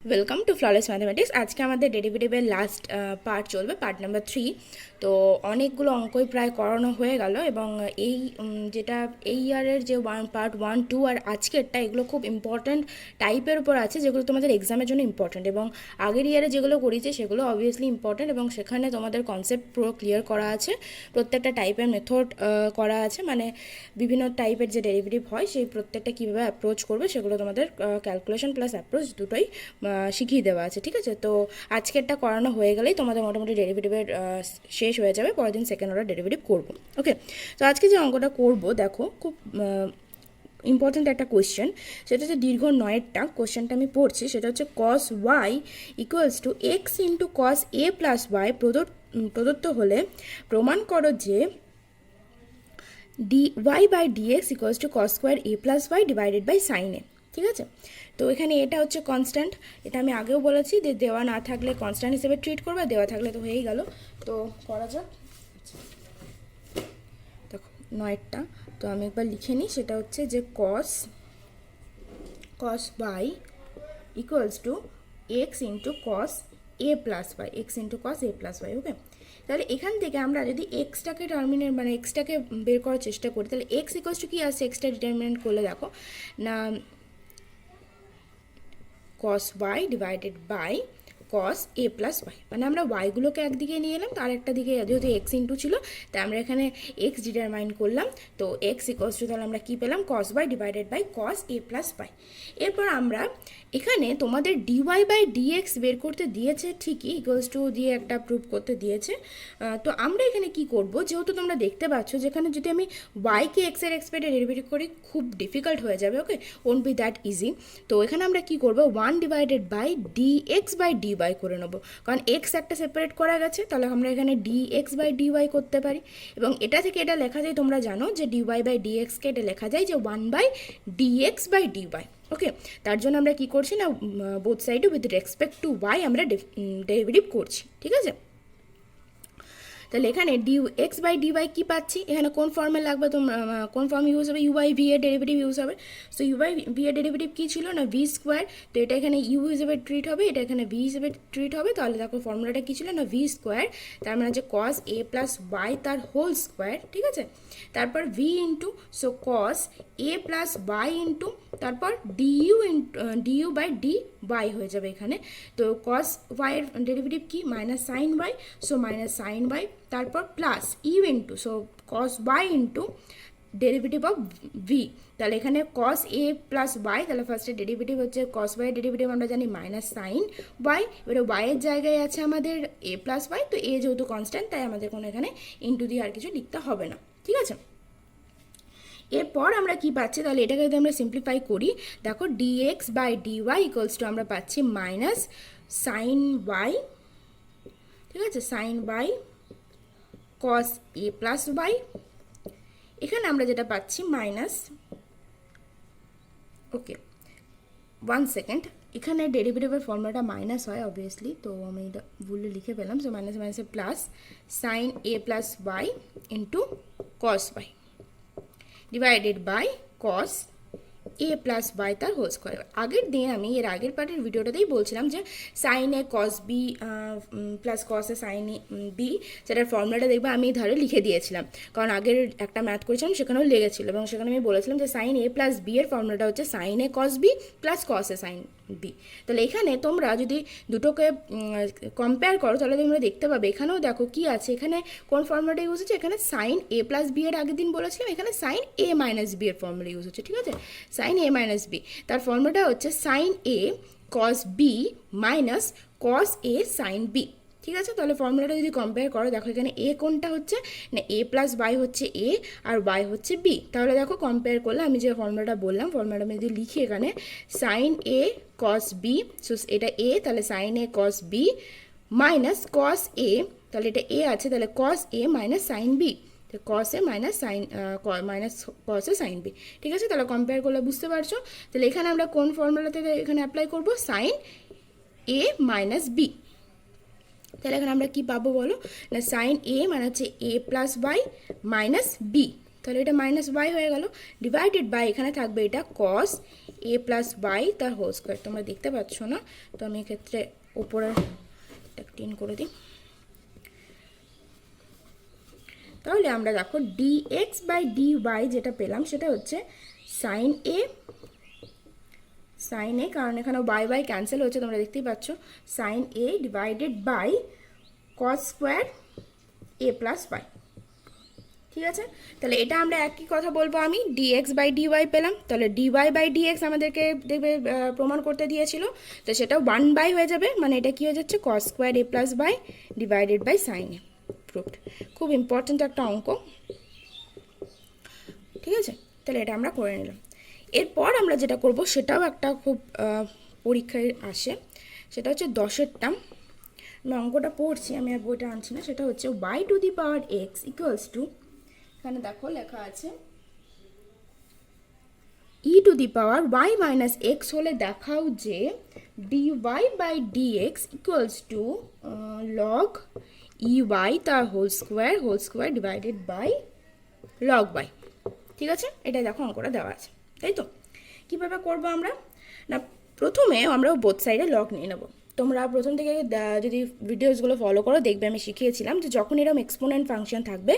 Welcome to flawless mathematics. আজকে আমাদের ডেরিভেটিভের লাস্ট পার্ট চলবে, পার্ট নাম্বার 3। তো অনেকগুলো অঙ্কই প্রায় করানো হয়ে গেল এবং এই যেটা এই ইয়ারের যে পার্ট 1, 2 আর আজকেরটা, এগুলো খুব ইম্পর্ট্যান্ট টাইপের উপর আছে, যেগুলো তোমাদের এক্সামের জন্য ইম্পর্ট্যান্ট। এবং আগের ইয়ারে যেগুলো করেছে সেগুলো অবভিয়াসলি ইম্পর্ট্যান্ট এবং সেখানে তোমাদের কনসেপ্ট পুরো ক্লিয়ার করা আছে, প্রত্যেকটা টাইপের মেথড করা আছে, মানে বিভিন্ন টাইপের যে ডেরিভেটিভ হয় সেই প্রত্যেকটা কীভাবে অ্যাপ্রোচ করবে সেগুলো তোমাদের ক্যালকুলেশন প্লাস অ্যাপ্রোচ দুটোই শিখিয়ে দেওয়া আছে। ঠিক আছে, তো আজকেরটা করানো হয়ে গেলেই তোমাদের মোটামুটি ডেরিভেটিভের শেষ হয়ে যাবে, পরের দিন সেকেন্ড অর্ডার ডেরিভেটিভ করবো। ওকে, তো আজকে যে অঙ্কটা করবো, দেখো খুব ইম্পর্ট্যান্ট একটা কোয়েশ্চেন, সেটা হচ্ছে দীর্ঘ 9টা কোয়েশ্চেনটা আমি পড়ছি। সেটা হচ্ছে cos y equals to x into cos A plus y প্রদত্ত হলে প্রমাণ করো যে dy by dx equals to cos square A plus y divided by sine A. ঠিক আছে, তো এখানে এটা হচ্ছে কনস্ট্যান্ট, এটা আমি আগেও বলেছি যে দেওয়া না থাকলে কনস্ট্যান্ট হিসেবে ট্রিট করবে, দেওয়া থাকলে তো হয়েই গেল। তো করা যাক, দেখো 9টা, তো আমি একবার লিখে নিই। সেটা হচ্ছে যে cos y equals to x into cos A plus y, x into cos A plus y. Okay, তাহলে এখান থেকে আমরা যদি এক্সটাকে টার্মিনেট মানে এক্সটাকে বের করার চেষ্টা করি, তাহলে এক্স ইকুয়ালস টু কী আসছে, এক্সটা ডিটারমিনেন্ট করলে দেখো না cos y divided by cos a plus y, মানে আমরা ওয়াইগুলোকে একদিকে নিয়ে এলাম, তার একটা দিকে যেহেতু এক্স ইন্টু ছিল তাই আমরা এখানে এক্স ডিটারমাইন করলাম। তো এক্স ইকুয়ালস টু তাহলে আমরা কী পেলাম, cos y divided by cos a plus y. এরপর আমরা এখানে তোমাদের dy বাই dx বের করতে দিয়েছে ঠিকই, ইকুয়ালস টু দিয়ে একটা প্রুভ করতে দিয়েছে। তো আমরা এখানে কি করব, যেহেতু তোমরা দেখতে পাচ্ছ যেখানে যদি আমি ওয়াইকে এক্স এর এক্সপেক্টে ডেরিভেটিভ করি খুব ডিফিকাল্ট হয়ে যাবে। Okay, won't be that easy. তো এখানে আমরা কি করব, 1 divided by dx by dy করে নেবো, কারণ এক্স একটা সেপারেট করা গেছে, তাহলে আমরা এখানে dx বাই dy করতে পারি। এবং এটা থেকে এটা লেখা যায়, তোমরা জানো যে dy বাই dxকে এটা লেখা যায় যে 1 বাই dx বাই dy। ওকে, তার জন্য আমরা কি করছি না, বোথ সাইডে উইথ রেসপেক্ট টু ওয়াই আমরা ডেরিভেটিভ করছি। ঠিক আছে, তাহলে এখানে ডি এক্স বাই ডিওয়াই কী পাচ্ছি, এখানে কোন ফর্মে লাগবে, তোমরা কোন ফর্ম ইউজ হবে, ইউ বাই ভি এর ডেরিভেটিভ ইউজ হবে। সো ইউ বাই ভি এর ডেরিভেটিভ কী ছিল না, ভি স্কোয়ার। তো এটা এখানে ইউ হিসেবে ট্রিট হবে, এটা এখানে ভি হিসেবে ট্রিট হবে। তাহলে দেখো ফর্মুলাটা কী ছিল না, ভি স্কোয়ার, তার মানে হচ্ছে কস এ প্লাস ওয়াই তার হোল স্কোয়ার। ঠিক আছে, তারপর ভি ইন্টু, সো কস এ প্লাস ওয়াই ইন্টু, তারপর ডিইউ বাই ডি ওয়াই হয়ে যাবে এখানে। তো কস ওয়াইয়ের ডেরিভেটিভ কি, minus sine y, so minus sine y, তারপর plus u into, so cos y into derivative of v. তাহলে এখানে কস এ প্লাস ওয়াই, তাহলে ফার্স্টে ডেরিভেটিভ হচ্ছে কস ওয়াইয়ের ডেরিভেটিভ আমরা জানি মাইনাস সাইন ওয়াই, এবারে ওয়াইয়ের জায়গায় আছে আমাদের এ প্লাস ওয়াই, তো এ যেহেতু কনস্ট্যান্ট তাই আমাদের কোনো এখানে ইন্টু দিয়ে আর কিছু লিখতে হবে না। ঠিক আছে, এরপর আমরা কি পাচ্ছি, তাহলে এটাকে যদি আমরা সিম্পলিফাই করি, দেখো dx by dy equals to আমরা পাচ্ছি মাইনাস সাইন ওয়াই। ঠিক আছে, সাইন ওয়াই কস এ প্লাস ওয়াই, এখানে আমরা যেটা পাচ্ছি মাইনাস, ওকে 1 সেকেন্ড, এখানে ডেরিভেটিভের ফর্মুলাটা মাইনাস হয় অবভিয়াসলি, তো আমি এটা ভুলে লিখে পেলাম। সো মাইনাস মাইনাসে plus sine a plus y into cos y divided by cos A plus y তার হোল স্কোয়ার। আগের দিন আমি এর আগের পার্টের ভিডিওটাতেই বলছিলাম যে sine a cos b plus cos a sine a b, সেটার ফর্মুলাটা দেখবে আমি ধারে লিখে দিয়েছিলাম, কারণ আগের একটা ম্যাথ করেছিলাম সেখানেও লেগেছিল, এবং সেখানে আমি বলেছিলাম যে সাইন এ প্লাস বি এর ফর্মুলাটা হচ্ছে sign a cos b plus cos a sign B. তাহলে এখানে তোমরা যদি দুটোকে কম্পেয়ার করো তাহলে তোমরা দেখতে পাবে, এখানেও দেখো কি আছে, এখানে কোন ফর্মুলাটা ইউজ হচ্ছে, এখানে সাইন এ প্লাস বি এর আগের দিন বলেছিলাম, এখানে সাইন এ মাইনাস বি এর ফর্মুলা ইউজ হচ্ছে। ঠিক আছে, সাইন এ মাইনাস বি, তার ফর্মুলাটা হচ্ছে sign a cos B minus cos a sign B. ঠিক আছে, তাহলে ফর্মুলাটা যদি কম্পেয়ার করো, দেখো এখানে এ কোনটা হচ্ছে না, এ প্লাস ওয়াই হচ্ছে এ আর ওয়াই হচ্ছে বি। তাহলে দেখো কম্পেয়ার করলে আমি যে ফর্মুলাটা বললাম, ফর্মুলাটা আমি যদি লিখি এখানে sign a cos B, so এটা এ, তাহলে sign a cos B minus cos এ, তাহলে এটা এ আছে, তাহলে কস এ minus sine B, cos A minus sine minus cos a sign B. ঠিক আছে, তাহলে কম্পেয়ার করলে বুঝতে পারছো। তাহলে এখানে আমরা কোন ফর্মুলাতে এখানে অ্যাপ্লাই করবো, সাইন এ মাইনাস বি। তাহলে এখানে আমরা কি পাবো বলো না, সাইন এ মানে হচ্ছে এ প্লাস ওয়াই মাইনাস বি। তাহলে এটা মাইনাস ওয়াই হয়ে গেল, ডিভাইডেড বাই এখানে থাকবে এটা কস এ প্লাস ওয়াই তার হোল স্কোয়ার। তোমরা দেখতে পাচ্ছ না, তো আমি এক্ষেত্রে উপরে টিন করে দিই। তাহলে আমরা দেখো dx বাই dy যেটা পেলাম সেটা হচ্ছে সাইন এ, কারণ এখানে বাই বাই ক্যান্সেল হচ্ছে তোমরা দেখতেই পাচ্ছ, sine a divided by cos square A plus y. ঠিক আছে, তাহলে এটা আমরা একই কথা বলবো, আমি dx বাই dy পেলাম, তাহলে dy বাই dx আমাদেরকে দেখবে প্রমাণ করতে দিয়েছিল, তো সেটা 1 হয়ে যাবে, মানে এটা কি হয়ে যাচ্ছে cos square A plus y divided by sine a. Proved. খুব ইম্পর্ট্যান্ট একটা অঙ্ক, ঠিক আছে। তাহলে এটা আমরা করে নিলাম। এরপর আমরা যেটা করব সেটাও একটা খুব পরীক্ষায় আসে, সেটা হচ্ছে 10এরটা। আমি অঙ্কটা পড়ছি, আমি আর বইটা আনছি না। সেটা হচ্ছে y to the power x equals to, এখানে দেখো লেখা আছে e to the power y minus x হলে দেখাও যে dy by dx equals to log ey তার whole square divided by log y। ঠিক আছে, এটা দেখো অঙ্কটা দেওয়া আছে, তাই তো। কীভাবে করবো আমরা, না প্রথমে আমরা বোথ সাইডে লগ নিয়ে নেব। তোমরা প্রথম থেকে যদি ভিডিওসগুলো ফলো করো দেখবে আমি শিখিয়েছিলাম যে যখন এরকম এক্সপোনেন্ট ফাংশন থাকবে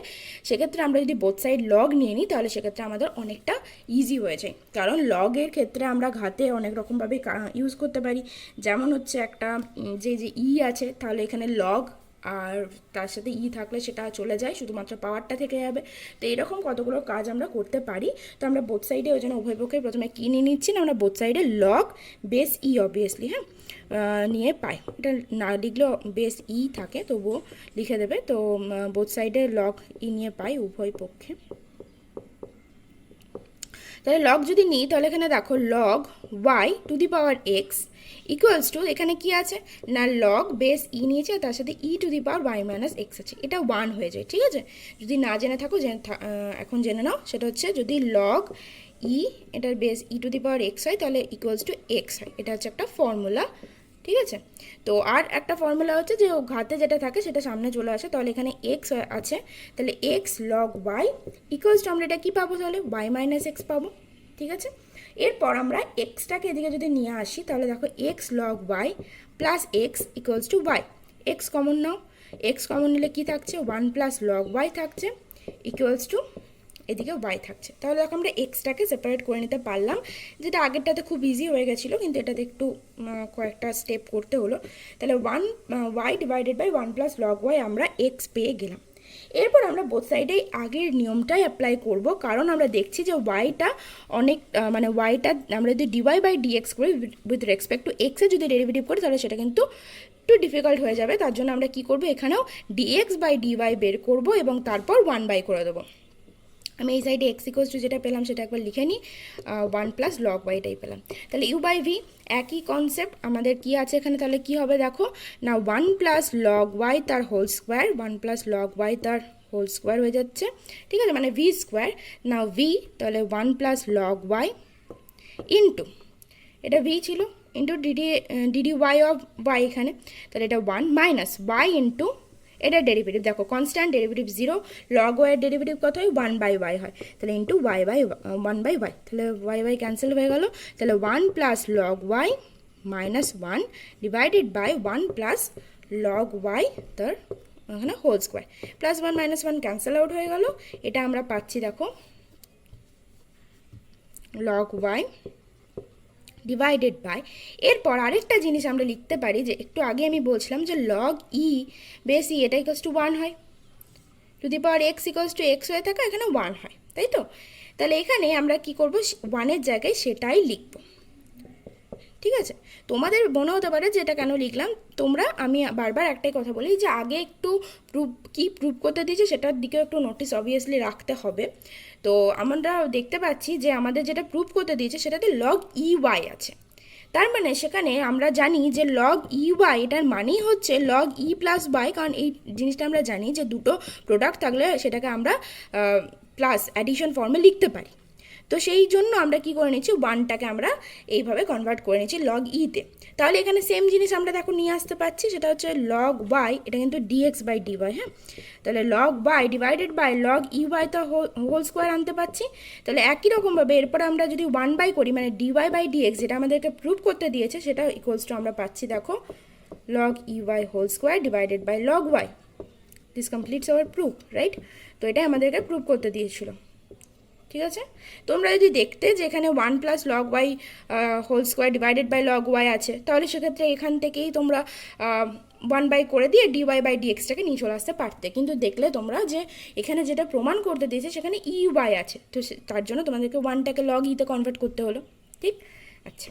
সেক্ষেত্রে আমরা যদি বোথ সাইড লগ নিয়ে নিই তাহলে সেক্ষেত্রে আমাদের অনেকটা ইজি হয়ে যায়। কারণ লগের ক্ষেত্রে আমরা ঘাতে অনেক রকমভাবে ইউজ করতে পারি, যেমন হচ্ছে একটা যে ই আছে তাহলে এখানে লগ আর তার সাথে ই থাকলে সেটা চলে যায়, শুধুমাত্র পাওয়ারটা থেকে যাবে। তো এইরকম কতগুলো কাজ আমরা করতে পারি। তো আমরা বোথ সাইডে ওই জন্য উভয় পক্ষে প্রথমে কী নিয়ে নিচ্ছি না, আমরা বোথ সাইডে লগ বেস ই অবভিয়াসলি হ্যাঁ নিয়ে পাই। এটা না লিখলেও বেস ই থাকে তবুও লিখে দেবে। তো বোথ সাইডে লগ ই নিয়ে পাই উভয় পক্ষে। তাহলে লগ যদি নিই তাহলে এখানে দেখো log y to the power x equals to, এখানে কি আছে না লগ বেস ই নিয়েছে তার সাথে e to the power y minus x আছে, এটা 1 হয়ে যায়। ঠিক আছে, যদি না জেনে থাকো এখন জেনে নাও। সেটা হচ্ছে যদি লগ ই এটার base E to the power x হয় তাহলে ইকুয়ালস টু এক্স হয়, এটা হচ্ছে একটা ফর্মুলা। ঠিক আছে, তো আর একটা ফর্মুলা হচ্ছে যে ঘাতে যেটা থাকে সেটা সামনে চলে আসে, তাহলে এখানে এক্স আছে, তাহলে x log y equals to আমরা এটা কী পাবো তাহলে ওয়াই মাইনাস এক্স পাবো। ঠিক আছে, এরপর আমরা এক্সটাকে এদিকে যদি নিয়ে আসি তাহলে দেখো x log y plus x equals to y. X common নাও, এক্স কমন নিলে কী থাকছে 1 প্লাস লগ ওয়াই থাকছে ইকুয়ালস টু এদিকে ওয়াই থাকছে। তাহলে দেখো আমরা এক্সটাকে সেপারেট করে নিতে পারলাম, যেটা আগেরটাতে খুব ইজি হয়ে গেছিলো, কিন্তু এটাতে একটু কয়েকটা স্টেপ করতে হলো। তাহলে y divided by 1 plus log y আমরা এক্স পেয়ে গেলাম। এরপর আমরা বোথ সাইডে আগের নিয়মটাই অ্যাপ্লাই করব, কারণ আমরা দেখছি যে ওয়াইটা অনেক মানে ওয়াইটা আমরা যদি ডিওয়াই বাই ডিএক্স করি উইথ রেসপেক্ট টু এক্সে যদি ডেরিভেটিভ করি তাহলে সেটা কিন্তু একটু ডিফিকাল্ট হয়ে যাবে। তার জন্য আমরা কি করব, এখানেও ডিএক্স বাই ডিওয়াই বের করব এবং তারপর 1 করে দেবো। আমি এই সাইডে এক্স ইকুয়ালস টু যেটা পেলাম সেটা একবার লিখে নিই, 1 প্লাস লগ ওয়াইটাই পেলাম। তাহলে ইউ বাই ভি একই কনসেপ্ট আমাদের কি আছে এখানে, তাহলে কি হবে দেখো না 1 প্লাস লগ ওয়াই তার whole square, 1 plus log y তার হোল স্কোয়ার হয়ে যাচ্ছে। ঠিক আছে, মানে ভি স্কোয়ার। না ভি তাহলে 1 প্লাস লগ ওয়াই ইন্টু এটা ভি ছিল into d d y of y এখানে, তাহলে এটা 1 মাইনাস ওয়াই ইন্টু এটা ডেরিভেটিভ দেখো কনস্ট্যান্ট ডেরিভেটিভ 0, লগ ওয়াইয়ের ডেরিভেটিভ কত হয় 1 বাই ওয়াই হয়, তাহলে into y by 1 by y, তাহলে ওয়াই বাই ক্যান্সেল হয়ে গেল। তাহলে 1 plus log y minus 1 divided by 1 plus log y তার এখানে whole square, plus 1 minus 1 cancel out হয়ে গেল। এটা আমরা পাচ্ছি দেখো লগ ওয়াই ডিভাইডেড বাই, এরপর আরেকটা জিনিস আমরা লিখতে পারি যে একটু আগে আমি বলছিলাম যে লগ ই বেস ই এটা ইকুয়ালস টু 1 হয়, two the power x equals to x হয়ে থাকে এখানে 1 হয়, তাই তো। তাহলে এখানে আমরা কি করব 1-এর জায়গায় সেটাই লিখব। ঠিক আছে, তোমাদের মনে হতে পারে যে এটা কেন লিখলাম, আমি বারবার একটাই কথা বলি যে আগে একটু প্রুভ করতে দিয়েছি সেটার দিকেও একটু নোটিস অবভিয়াসলি রাখতে হবে। তো আমরা দেখতে পাচ্ছি যে আমাদের যেটা প্রুভ করতে দিয়েছে সেটাতে লগ ই ওয়াই আছে, তার মানে সেখানে আমরা জানি যে লগ ই ওয়াই এটার মানেই হচ্ছে লগ ই প্লাস ওয়াই, কারণ এই জিনিসটা আমরা জানি যে দুটো প্রোডাক্ট থাকলে সেটাকে আমরা প্লাস অ্যাডিশন ফর্মে লিখতে পারি। তো সেই জন্য আমরা কি করে নিচ্ছি, ওয়ানটাকে আমরা এইভাবে কনভার্ট করে নিচ্ছি লগ ইতে। তাহলে এখানে সেম জিনিস আমরা দেখো নিয়ে আসতে পারছি, সেটা হচ্ছে লগ ওয়াই, এটা কিন্তু ডিএক্স বাই ডিওয়াই। হ্যাঁ, তাহলে log y divided by log e y তো হোল স্কোয়ার আনতে পারছি। তাহলে একই রকমভাবে এরপরে আমরা যদি 1 বাই করি, মানে ডিওয়াই বাই ডিএক্স যেটা আমাদেরকে প্রুভ করতে দিয়েছে, সেটা ইকুয়ালস টু আমরা পাচ্ছি দেখো log ey whole square divided by log y. This completes our proof, right? তো এটা আমাদেরকে প্রুভ করতে দিয়েছিল, ঠিক আছে। তোমরা যদি দেখতে যে এখানে 1 plus log y whole square divided by log y আছে, তাহলে সেক্ষেত্রে এখান থেকেই তোমরা 1 বাই করে দিয়ে ডিওয়াই বাই ডিএক্সটাকে নিয়ে চলে আসতে পারতে, কিন্তু দেখলে তোমরা যে এখানে যেটা প্রমাণ করতে দিয়েছে সেখানে ই ওয়াই আছে, তো তার জন্য তোমাদেরকে 1টাকে লগ ইতে কনভার্ট করতে হলো, ঠিক। আচ্ছা,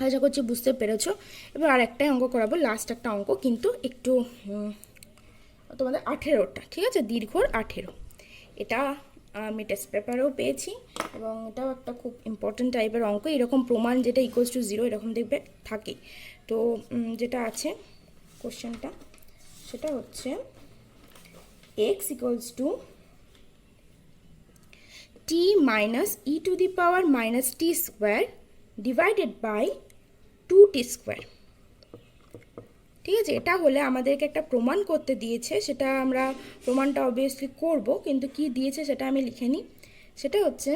আশা করছি বুঝতে পেরেছো। এবার আর একটাই অঙ্ক করাবো, লাস্ট একটা অঙ্ক, কিন্তু একটু তোমাদের 18টা, ঠিক আছে, দীর্ঘর 18। এটা আমি টেস্ট পেপারেও পেয়েছি এবং এটাও একটা খুব ইম্পর্টেন্ট টাইপের অঙ্ক। এরকম প্রমাণ যেটা ইকুয়ালস টু 0 এরকম দেখবে থাকে। তো যেটা আছে কোশ্চেনটা, সেটা হচ্ছে x equals to t minus e to the power minus t square divided by 2t square, ঠিক আছে। এটা হলে আমাদেরকে একটা প্রমাণ করতে দিয়েছে, সেটা আমরা প্রমাণটা অবভিয়াসলি করব, কিন্তু কি দিয়েছে সেটা আমি লিখে নিই। সেটা হচ্ছে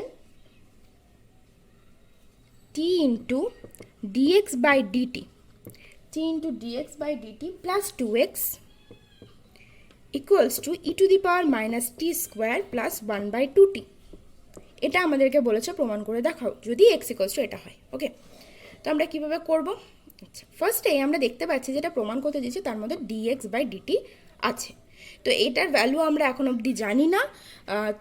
t into dx by dt, t into dx by dt plus 2x equals to e to the power minus t square plus 1/2t। এটা আমাদেরকে বলেছে প্রমাণ করে দেখাও যদি এক্স ইকুয়ালস টু এটা হয়। ওকে, তো আমরা কীভাবে করবো? আচ্ছা, ফার্স্টে আমরা দেখতে পাচ্ছি যেটা প্রমাণ করতে দিয়েছি তার মধ্যে ডিএক্স বাই ডিটি আছে, তো এটার ভ্যালু আমরা এখন অবধি জানি না।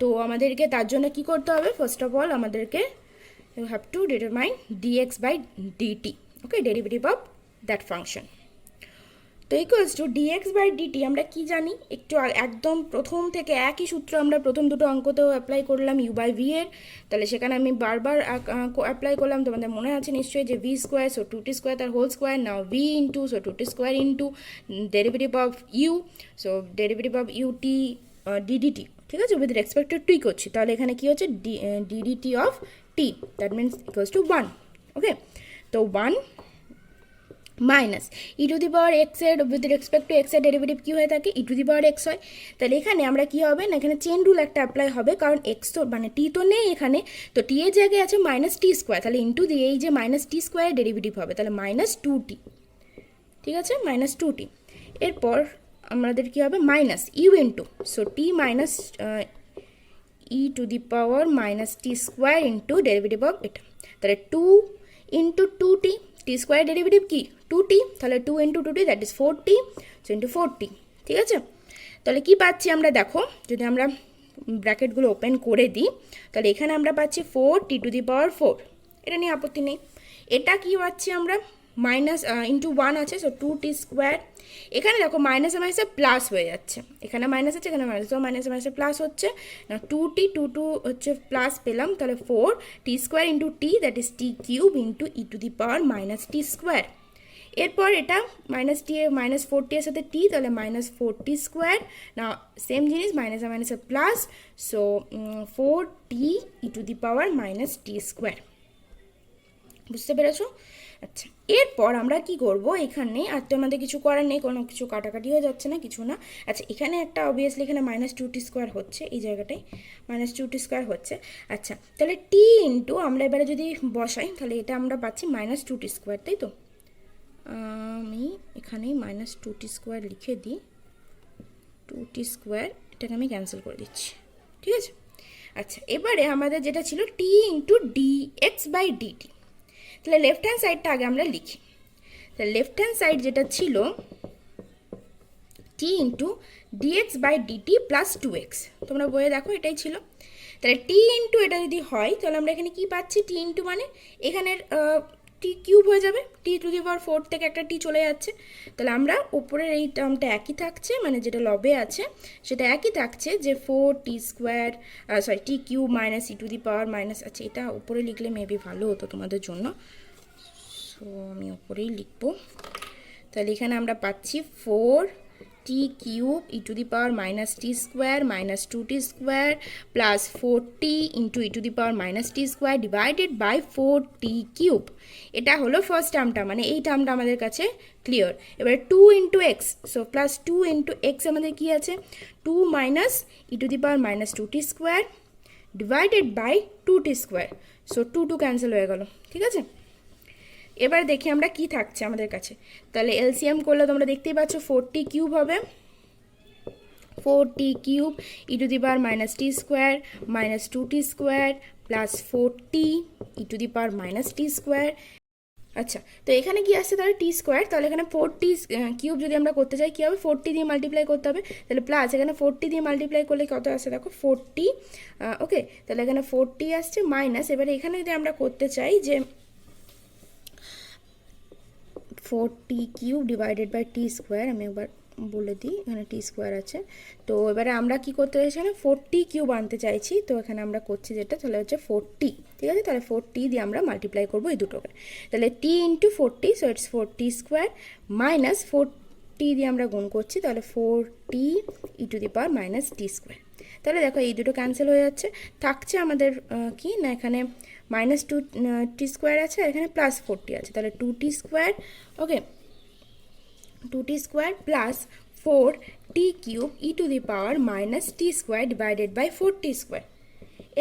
তো আমাদেরকে তার জন্য কি করতে হবে, ফার্স্ট অফ অল আমাদেরকে you have to determine dx by dt, okay, derivative of that function. তো equals to dx by dt আমরা কি জানি, একটু একদম প্রথম থেকে একই সূত্র আমরা প্রথম দুটো অঙ্কতেও অ্যাপ্লাই করলাম ইউ বাই ভি এর, তাহলে সেখানে আমি বারবার অ্যাপ্লাই করলাম, তোমাদের মনে আছে নিশ্চয়ই যে v square so 2t square তার whole square, now v into so 2t square into derivative of u, so derivative of u t ddt, ঠিক আছে, উইথ রেসপেক্ট টু টি করছি, তাহলে এখানে কি হচ্ছে DDT of T, that means equals to 1। ওকে, তো 1 minus e to the power x এর with respect to x এর ডেরিভেটিভ কী হয়ে থাকে, ই টু দি পাওয়ার এক্স হয়। তাহলে এখানে আমরা কী হবে না, এখানে চেন রুল একটা অ্যাপ্লাই হবে, কারণ এক্স তো মানে টি তো নেই এখানে, তো টি এর জায়গায় আছে মাইনাস টি স্কোয়ার, তাহলে ইন্টু দিয়ে এই যে মাইনাস টি স্কোয়ারের ডেরিভেটিভ হবে, তাহলে মাইনাস 2t, ঠিক আছে, মাইনাস 2t। এরপর আমাদের কী হবে minus u into so t minus e to the power minus t square into derivative of এটা, তাহলে 2 ইন্টু 2t, টি স্কোয়ার ডেরিভেটিভ কি 2t, তাহলে 2 into 2t that is 4t, so into 4t, ঠিক আছে। তাহলে কি পাচ্ছি আমরা দেখো, যদি আমরা ব্র্যাকেটগুলো ওপেন করে দিই তাহলে এখানে আমরা পাচ্ছি 4t টু দি পাওয়ার 4, এটা নিয়ে আপত্তি নেই। এটা কি পাচ্ছি আমরা মাইনাস ইন্টু 1 আছে, সো 2t স্কোয়ার, এখানে দেখো মাইনাসে মাইনাসে প্লাস হয়ে যাচ্ছে, এখানে মাইনাস আছে এখানে মাইনাস, তো মাইনাসে মাইনাসে প্লাস হচ্ছে না, 2t 2 হচ্ছে প্লাস পেলাম, তাহলে 4t square into T that is T cube into e to the power minus t square. এরপর এটা মাইনাস টি মাইনাস 4t এর সাথে টি, তাহলে মাইনাস 4t স্কোয়ার, না সেম জিনিস মাইনাসে মাইনাসে plus, so 4t E to the power minus t square, বুঝতে পেরেছো? আচ্ছা, এরপর আমরা কি করব, এখানে আর তো আমাদের কিছু করার নেই, কোনো কিছু কাটাকাটি হয়ে যাচ্ছে না, কিছু না। আচ্ছা, এখানে একটা অবভিয়াসলি এখানে মাইনাস 2t স্কোয়ার হচ্ছে, এই জায়গাটায় মাইনাস 2t স্কোয়ার হচ্ছে। আচ্ছা, তাহলে টি ইন্টু আমরা এবারে যদি বসাই তাহলে এটা আমরা পাচ্ছি মাইনাস 2t স্কোয়ার, তাই তো। আমি এখানেই মাইনাস 2t স্কোয়ার লিখে দিই, 2t স্কোয়ার এটাকে আমি ক্যান্সেল করে দিচ্ছি, ঠিক আছে। আচ্ছা, এবারে আমাদের যেটা ছিল t into d x by dt, তাহলে লেফট হ্যান্ড সাইডটা আগে আমরা লিখি, তাহলে লেফট হ্যান্ড সাইড যেটা ছিল t into dx by dt plus 2x, তোমরা বইয়ে দেখো এটাই ছিল। তাহলে টি ইন্টু এটা যদি হয় তাহলে আমরা এখানে কি পাচ্ছি, টি ইন্টু মানে এখানের টি কিউব হয়ে যাবে, টি টু দি পাওয়ার 4 থেকে একটা টি চলে যাচ্ছে, তাহলে আমরা উপরের এই টার্মটা একই থাকছে, মানে যেটা লবে আছে সেটা একই থাকছে, যে 4t square sorry T cube minus e to the power minus, আচ্ছা এটা উপরে লিখলে মেবি ভালো হতো তোমাদের জন্য, সো আমি উপরেই লিখবো। তাহলে এখানে আমরা পাচ্ছি 4t t cube e to the power minus t square minus 2t square plus 4t into e to the power minus t square divided by 4t cube. এটা হলো ফার্স্ট টার্মটা, মানে এই টার্মটা আমাদের কাছে ক্লিয়ার। এবারে 2 into x, so plus 2 into x আমাদের কী আছে 2 minus e to the power minus 2t square divided by 2t square, so 2 cancel হয়ে গেল, ঠিক আছে। এবার দেখি আমরা কি থাকছে আমাদের কাছে, তাহলে এলসিএম করলে তোমরা দেখতেই পাচ্ছ 4t কিউব হবে, 4t cube e to the power minus t square minus 2t square plus 4t E to the power minus t square. আচ্ছা, তো এখানে কি আসছে তাহলে টি স্কোয়ার, তাহলে এখানে 4t কিউব যদি আমরা করতে চাই কী হবে 4t দিয়ে মাল্টিপ্লাই করতে হবে, তাহলে প্লাস এখানে 4t দিয়ে মাল্টিপ্লাই করলে কত আসছে দেখো 4t, ওকে, তাহলে এখানে 4t আসছে মাইনাস, এবারে এখানে যদি আমরা করতে চাই যে 4t cube divided by t square, আমি একবার বলে দিই এখানে টি স্কোয়ার আছে, তো এবারে আমরা কি করতে চাইছি না 4t কিউব আনতে চাইছি, তো এখানে আমরা করছি যেটা তাহলে হচ্ছে 4t, ঠিক আছে, তাহলে 4t দিয়ে আমরা মাল্টিপ্লাই করবো এই দুটোকে, তাহলে t into 4t, so it's 4t square minus 4t দিয়ে আমরা গুণ করছি, তাহলে 4t E to the power minus t square. তাহলে দেখো এই দুটো ক্যান্সেল হয়ে যাচ্ছে, থাকছে আমাদের কি না এখানে মাইনাস 2t স্কোয়ার আছে, এখানে প্লাস 4t আছে, তাহলে 2t square, okay, 2t square plus 4t cube e to the power minus t square divided by 4t square.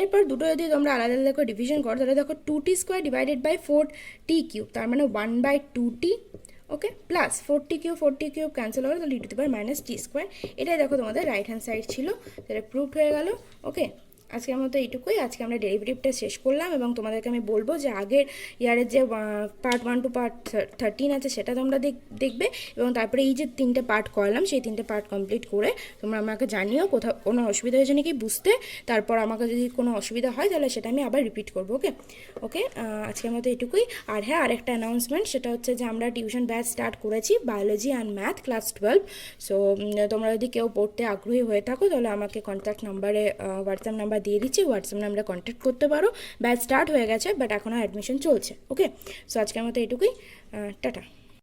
এরপর দুটো যদি তোমরা আলাদা আলাদা করে ডিভিশন করো তাহলে দেখো 2t square divided by 4t cube, তার মানে 1/2t, ওকে, প্লাস 4t কিউব ক্যান্সেল হলো, তাহলে e to the power minus t square. এটাই দেখো তোমাদের রাইট হ্যান্ড সাইড ছিল, তাহলে প্রুভড হয়ে গেল, ওকে। আজকের মতো এইটুকুই, আজকে আমরা ডেরিভেটিভটা শেষ করলাম এবং তোমাদেরকে আমি বলবো যে আগের ইয়ারের যে পার্ট 1 টু পার্ট 13 আছে সেটা তোমরা দেখবে এবং তারপরে এই যে 3টে পার্ট করলাম সেই 3টে পার্ট কমপ্লিট করে তোমরা আমাকে জানিও কোথাও কোনো অসুবিধা হয়েছে নাকি বুঝতে, তারপর আমাকে যদি কোনো অসুবিধা হয় তাহলে সেটা আমি আবার রিপিট করবো, ওকে ওকে। আজকের মতো এইটুকুই। আর হ্যাঁ, আরেকটা অ্যানাউন্সমেন্ট, সেটা হচ্ছে যে আমরা টিউশন ব্যাচ স্টার্ট করেছি biology and math class 12, so তোমরা যদি কেউ পড়তে আগ্রহী হয়ে থাকো তাহলে আমাকে কন্ট্যাক্ট নাম্বারে হোয়াটসঅ্যাপ নাম্বার দিয়ে দিচ্ছি, হোয়াটসঅ্যাপ নাম্বারে কন্ট্যাক্ট করতে পারো। ব্যাচ স্টার্ট হয়ে গেছে বাট এখনও অ্যাডমিশন চলছে, ওকে। সো আজকের মতো এইটুকুই, টাটা।